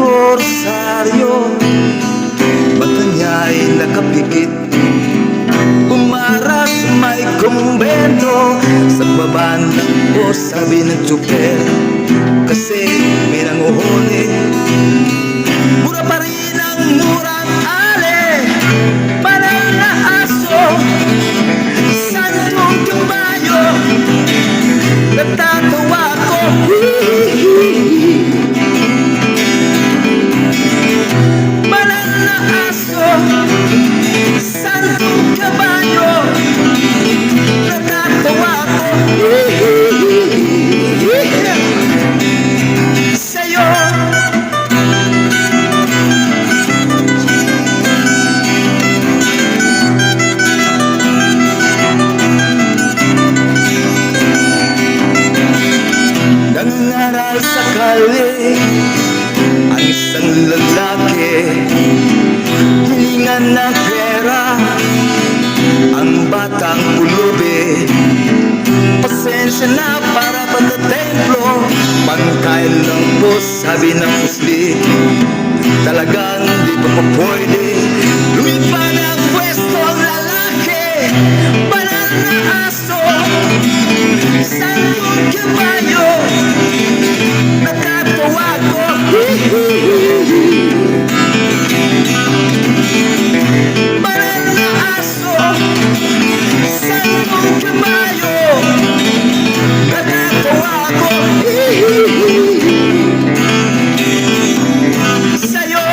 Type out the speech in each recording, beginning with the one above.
rosaryo, mata niya'y nakapikit. Umaras may kumbento sa baba ng bus, sabi ng tsuper, kasi may nanguhuli. Mura pa rin ang murang ale, parang na aso, santong kabayo, natatawa ko. Parang na aso, santong kabayo, natatawa ko. Sa'yo nangangaral sa kalye ang isang lalaki, hilingan ng pera ang batang pulubi. Pasensya na para pagka-templo, pangkain lang po, sabi ng pusli. Talagang di pa pwede lumipa ng pwesto ang lalaki. Banal na aso, santong kabayo, natatawa ko. Banal na aso, santong kabayo, natatawa ko. Sa'yo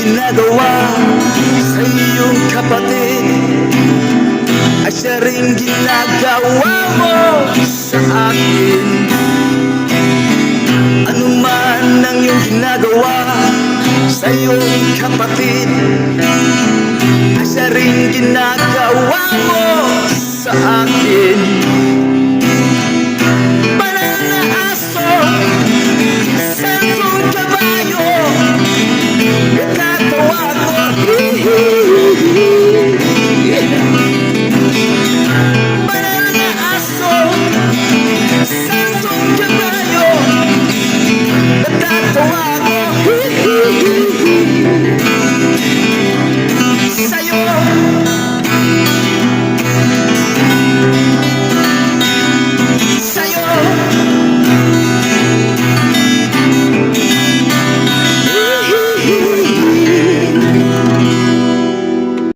ginagawa sa iyong kapatid ay siya ring ginagawa mo sa akin. Ano man ang iyong ginagawa sa iyong kapatid ay siya ring ginagawa mo sa akin.